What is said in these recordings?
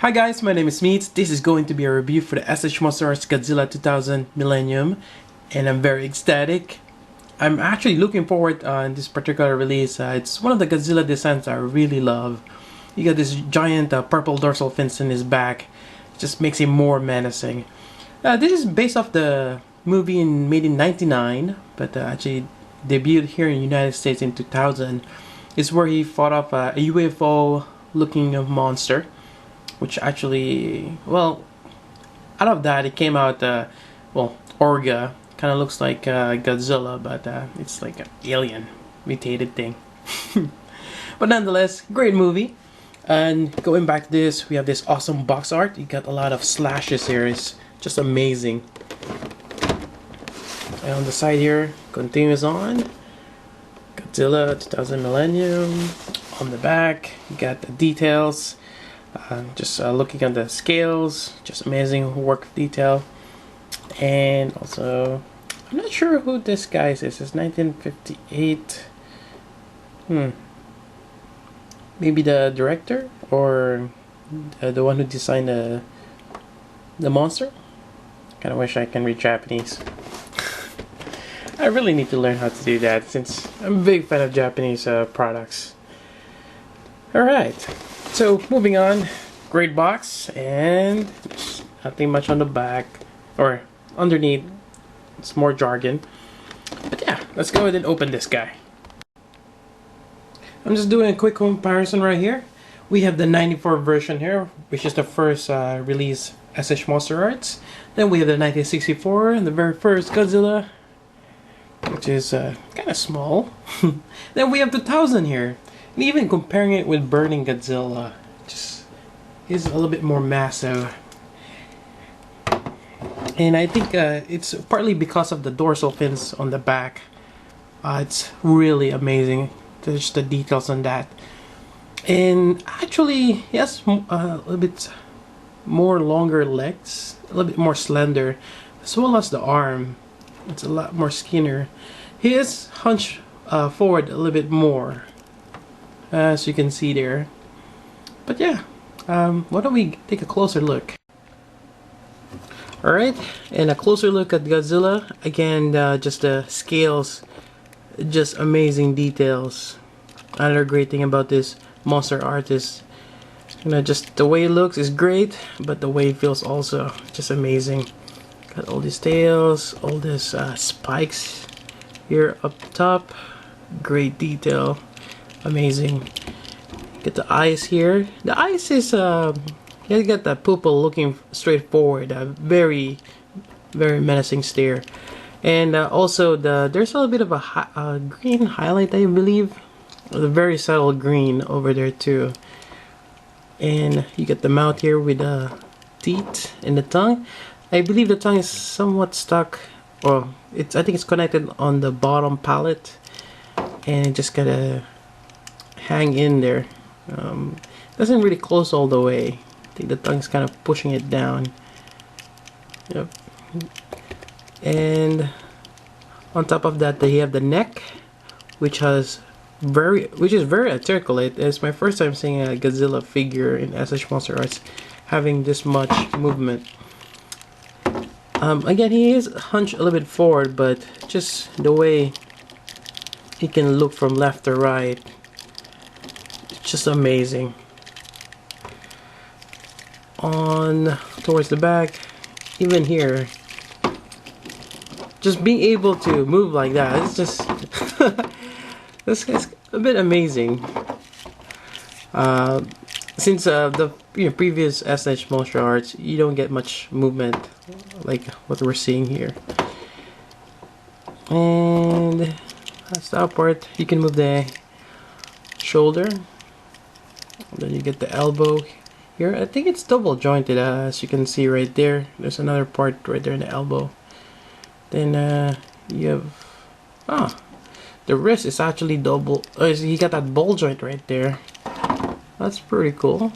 Hi guys, my name is Meats. This is going to be a review for the SH Monster Arts Godzilla 2000 Millennium, and I'm very ecstatic. I'm actually looking forward on this particular release. It's one of the Godzilla designs I really love. You got this giant purple dorsal fins in his back. It just makes him more menacing. This is based off the movie made in '99, but actually debuted here in the United States in 2000. It's where he fought off a UFO-looking monster, which actually, well, out of that it came out, Orga. Kind of looks like Godzilla, but it's like an alien mutated thing. But nonetheless, great movie. And going back to this, we have this awesome box art. You got a lot of slashes here. It's just amazing. And on the side here, continues on. Godzilla 2000 Millennium. On the back, you got the details. Just looking at the scales, just amazing work of detail. And also, I'm not sure who this guy is. It's 1958. Maybe the director or the one who designed the monster. Kind of wish I can read Japanese. I really need to learn how to do that since I'm a big fan of Japanese products. Alright, so moving on. Great box, and there's nothing much on the back or underneath. It's more jargon. But yeah, let's go ahead and open this guy. I'm just doing a quick comparison right here. We have the 94 version here, which is the first release SH Monster Arts. Then we have the 1964, and the very first Godzilla, which is kind of small. Then we have the 2000 here. And even comparing it with Burning Godzilla, just is a little bit more massive. And I think it's partly because of the dorsal fins on the back. It's really amazing. There's the details on that. And actually, yes, a little bit more longer legs, a little bit more slender, as well as the arm. It's a lot more skinnier. He is hunched forward a little bit more, as you can see there. But yeah, why don't we take a closer look? Alright, and a closer look at Godzilla. Again, just the scales, just amazing details. Another great thing about this monster art is, just the way it looks is great, but the way it feels also just amazing. Got all these tails, all these spikes here up top. Great detail, amazing. Get the eyes here. The eyes is you got that pupil looking straight forward. A very, very menacing stare. And also there's a little bit of a green highlight, I believe. A very subtle green over there too. And you get the mouth here with the teeth and the tongue. I believe the tongue is somewhat stuck, or I think it's connected on the bottom palate, and it just gotta hang in there. Doesn't really close all the way. I think the tongue's kind of pushing it down. Yep. And on top of that, they have the neck, which is very articulate. It's my first time seeing a Godzilla figure in SH Monster Arts having this much movement. Again, he is hunched a little bit forward, but just the way he can look from left to right, it's just amazing. On towards the back, even here, just being able to move like that, it's just this is a bit amazing. Since the previous SH Monster Arts, you don't get much movement like what we're seeing here. And that's the part. You can move the shoulder. Then you get the elbow here. I think it's double jointed, as you can see right there. There's another part right there in the elbow. Then you have the wrist is actually double. You got that ball joint right there. That's pretty cool.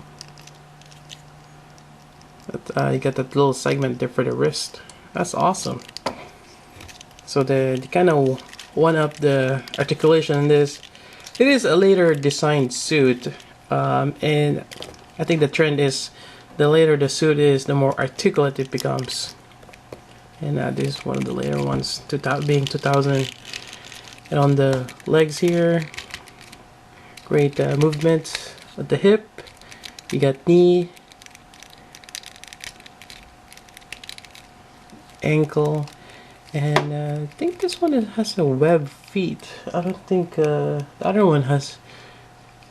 But, you got that little segment there for the wrist. That's awesome. So they kind of one up the articulation in this. It is a later designed suit, and I think the trend is the later the suit is, the more articulate it becomes. And this is one of the later ones, being 2000. And on the legs here, great movement at the hip. You got knee, ankle, and I think this one has a web feet. I don't think the other one has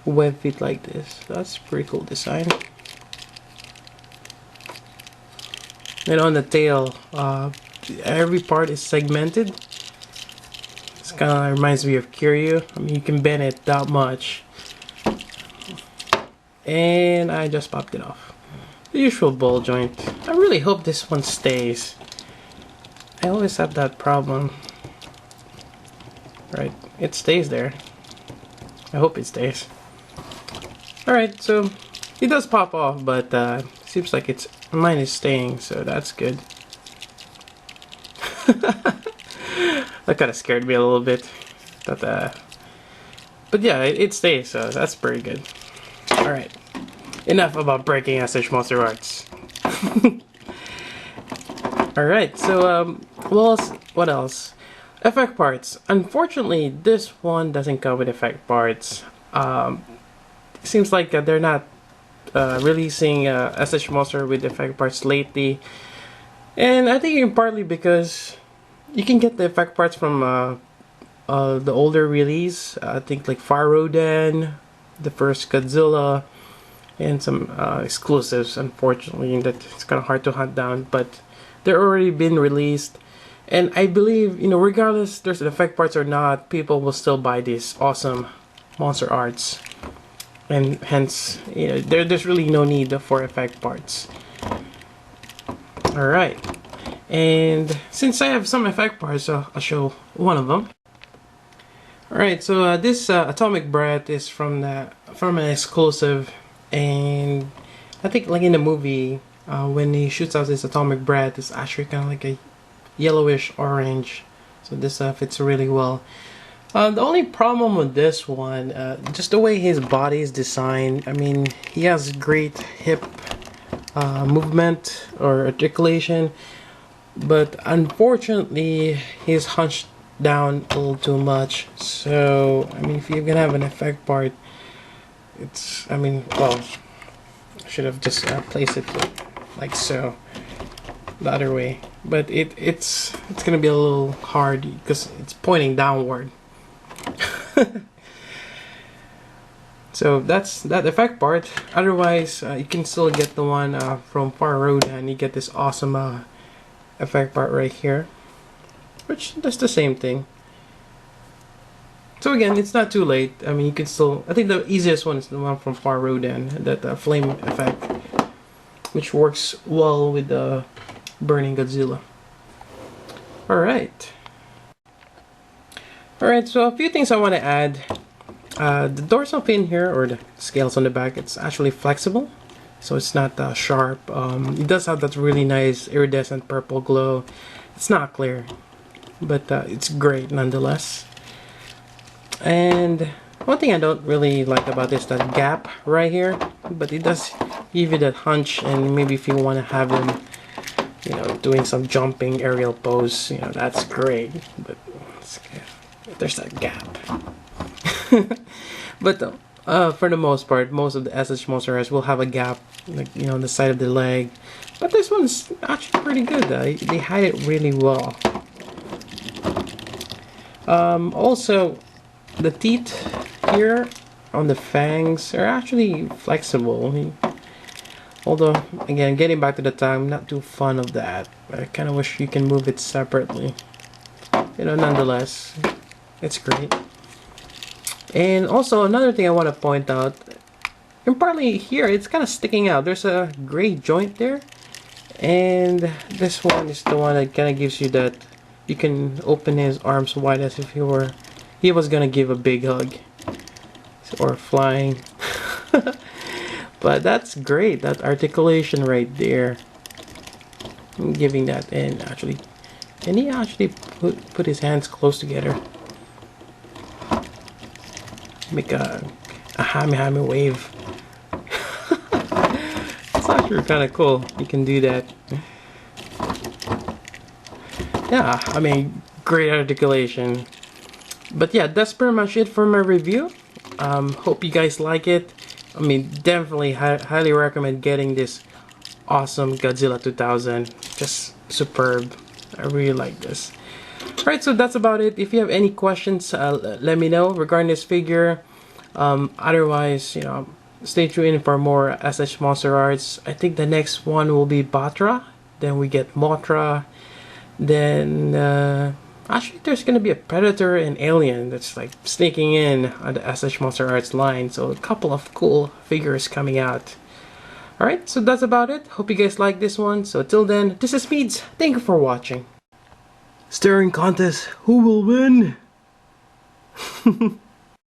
web feet like this. That's a pretty cool design. And on the tail, every part is segmented. It's kind of reminds me of Kiryu. I mean, you can bend it that much. And I just popped it off. The usual ball joint. I really hope this one stays. I always have that problem. Right, it stays there. I hope it stays. Alright, so it does pop off, but seems like mine is staying, so that's good. That kind of scared me a little bit. But yeah, it stays, so that's pretty good. Alright, enough about breaking SH Monster Arts. Alright, so what else? Effect parts. Unfortunately, this one doesn't come with effect parts. Seems like they're not releasing SH Monster with effect parts lately. And I think partly because you can get the effect parts from the older release. I think like Fire Rodan, the first Godzilla, and some exclusives, unfortunately, that it's kind of hard to hunt down, but they're already been released. And I believe, you know, regardless there's effect parts or not, people will still buy these awesome monster arts. And hence, you know, there's really no need for effect parts. Alright. And since I have some effect parts, I'll show one of them. Alright, so this Atomic Breath is from an exclusive, and I think like in the movie, when he shoots out this Atomic Breath, it's actually kind of like a yellowish orange, so this fits really well. The only problem with this one, just the way his body is designed. I mean, he has great hip movement or articulation, but unfortunately he's hunched down a little too much. So I mean, if you're gonna have an effect part, it's, I mean, well, I should have just placed it like so, the other way, but it's gonna be a little hard because it's pointing downward. So that's that effect part. Otherwise, you can still get the one from Far Road, and you get this awesome effect part right here, which does the same thing. So again, it's not too late. I mean, you can still, I think the easiest one is the one from Far Road, and that flame effect, which works well with the burning Godzilla. Alright, so a few things I want to add. The dorsal fin here, or the scales on the back, it's actually flexible, so it's not sharp. It does have that really nice iridescent purple glow. It's not clear, but it's great nonetheless. And one thing I don't really like about this, that gap right here, but it does give you that hunch, and maybe if you want to have them, you know, doing some jumping aerial pose, you know, that's great, but there's that gap. But for the most part, most of the SH Monsters will have a gap, like, you know, on the side of the leg. But this one's actually pretty good. They hide it really well. Also, the teeth here on the fangs are actually flexible. Although, again, getting back to the time, I'm not too fond of that. I kind of wish you can move it separately. You know, nonetheless, it's great. And also, another thing I want to point out, and partly here, it's kind of sticking out. There's a gray joint there, and this one is the one that kind of gives you that you can open his arms wide as if he was gonna give a big hug or flying. But that's great, that articulation right there. I'm giving that in actually, and he actually put his hands close together. Make a hammy wave. It's Sure, kind of cool. You can do that. Yeah, I mean, great articulation. But yeah, that's pretty much it for my review. Hope you guys like it. I mean, definitely highly recommend getting this awesome Godzilla 2000. Just superb. I really like this. Alright, so that's about it. If you have any questions, let me know regarding this figure. Otherwise, you know, stay tuned for more SH Monster Arts. I think the next one will be Batra. Then we get Mothra. Then, actually, there's gonna be a Predator and Alien that's like sneaking in on the SH Monster Arts line. So a couple of cool figures coming out. Alright, so that's about it. Hope you guys like this one. So till then, this is Meads. Thank you for watching. Staring contest, who will win?